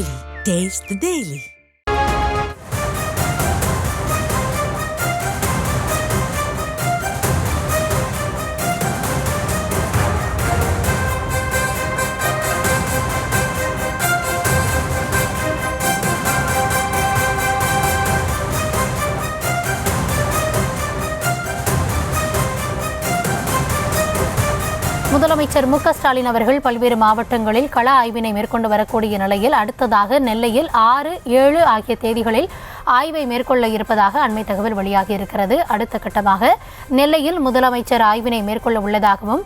Daily. Taste the Daily. முதலமைச்சர் மு.க.ஸ்டாலின் அவர்கள் பல்வேறு மாவட்டங்களில் கள ஆய்வினை மேற்கொண்டு வரக்கூடிய நிலையில் அடுத்ததாக நெல்லையில் 6, 7 ஆகிய தேதிகளில் ஆய்வை மேற்கொள்ள இருப்பதாக அண்மை தகவல் வெளியாகி இருக்கிறது. அடுத்த கட்டமாக நெல்லையில் முதலமைச்சர் ஆய்வினை மேற்கொள்ள உள்ளதாகவும்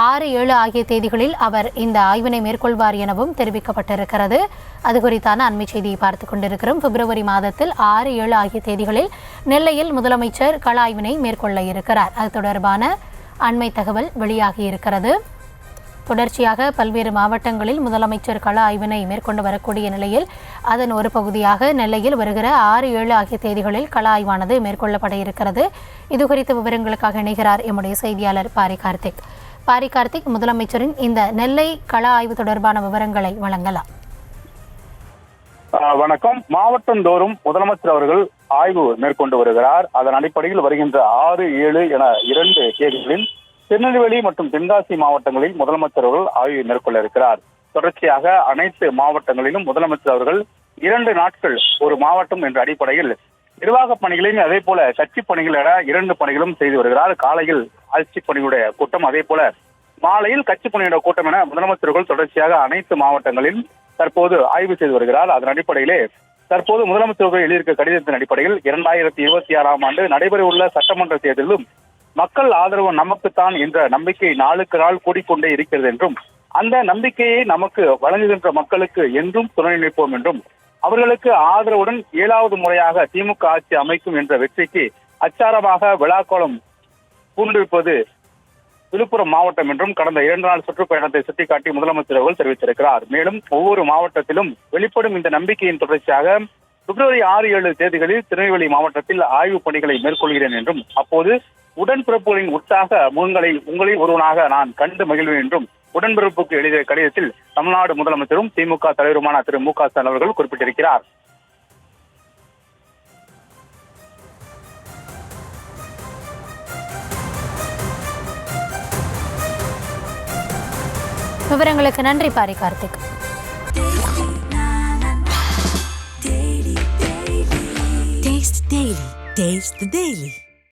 6, 7 ஆகிய தேதிகளில் அவர் இந்த ஆய்வினை மேற்கொள்வார் எனவும் தெரிவிக்கப்பட்டிருக்கிறது. அது குறித்தான அண்மை செய்தியை பார்த்துக் கொண்டிருக்கிறோம். பிப்ரவரி மாதத்தில் 6, 7 ஆகிய தேதிகளில் நெல்லையில் முதலமைச்சர் கள ஆய்வினை மேற்கொள்ள இருக்கிறார். அது தொடர்பான அண்மை தகவல் வெளியாகி இருக்கிறது. தொடர்ச்சியாக பல்வேறு மாவட்டங்களில் முதலமைச்சர் கள ஆய்வினை மேற்கொண்டு வரக்கூடிய நிலையில் அதன் ஒரு பகுதியாக நெல்லையில் வருகிற 6, 7 ஆகிய தேதிகளில் கள ஆய்வானது மேற்கொள்ளப்பட இருக்கிறது. இது குறித்த விவரங்களுக்காக இணைகிறார் எம்முடைய செய்தியாளர் பாரி கார்த்திக். முதலமைச்சரின் இந்த நெல்லை கள ஆய்வு தொடர்பான விவரங்களை வழங்கலாம். வணக்கம். மாவட்டந்தோறும் முதலமைச்சர் அவர்கள் ஆய்வு மேற்கொண்டு வருகிறார். அதன் அடிப்படையில் வருகின்ற 6, 7 என 2 தேதிகளில் திருநெல்வேலி மற்றும் தென்காசி மாவட்டங்களில் முதலமைச்சர் அவர்கள் ஆய்வு மேற்கொள்ள இருக்கிறார். தொடர்ச்சியாக அனைத்து மாவட்டங்களிலும் முதலமைச்சர் அவர்கள் 2 நாட்கள் ஒரு மாவட்டம் என்ற அடிப்படையில் நிர்வாக பணிகளையும் அதே போல கட்சி பணிகள் என 2 பணிகளும் செய்து வருகிறார். காலையில் ஆட்சி பணியுடைய கூட்டம், அதே போல மாலையில் கட்சி பணியுடைய கூட்டம் என முதலமைச்சர்கள் தொடர்ச்சியாக அனைத்து மாவட்டங்களில் தற்போது ஆய்வு செய்து வருகிறார். அதன் அடிப்படையிலே தற்போது முதலமைச்சர்கள் எழுதியிருக்க கடிதத்தின் அடிப்படையில் 2026ஆம் ஆண்டு நடைபெறவுள்ள சட்டமன்ற தேர்தலிலும் மக்கள் ஆதரவு நமக்குத்தான் என்ற நம்பிக்கை நாளுக்கு நாள் கூடிக்கொண்டே இருக்கிறது என்றும், அந்த நம்பிக்கையை நமக்கு வழங்குகின்ற மக்களுக்கு என்றும் துணை நிற்போம் என்றும், அவர்களுக்கு ஆதரவுடன் 7வது முறையாக திமுக ஆட்சி அமைக்கும் என்ற வெற்றிக்கு அச்சாரமாக விழாக்கோலம் பூண்டிருப்பது விழுப்புரம் மாவட்டம் என்றும் கடந்த 2 நாள் சுற்றுப்பயணத்தை சுட்டிக்காட்டி முதலமைச்சர் அவர்கள் தெரிவித்திருக்கிறார். மேலும் ஒவ்வொரு மாவட்டத்திலும் வெளிப்படும் இந்த நம்பிக்கையின் தொடர்ச்சியாக பிப்ரவரி 6, 7 தேதிகளில் திருநெல்வேலி மாவட்டத்தில் ஆய்வு பணிகளை மேற்கொள்கிறேன் என்றும், அப்போது உடன்பிறப்புகளின் உற்சாக முகங்களை உங்களில் ஒருவனாக நான் கண்டு மகிழ்வேன் என்றும் உடன்பிறப்புக்கு எழுதிய கடிதத்தில் தமிழ்நாடு முதலமைச்சரும் திமுக தலைவருமான திரு மு.க.ஸ்டாலின் அவர்கள் குறிப்பிட்டிருக்கிறார். விவரங்களுக்கு நன்றி Pari Karthik. Taste the Daily.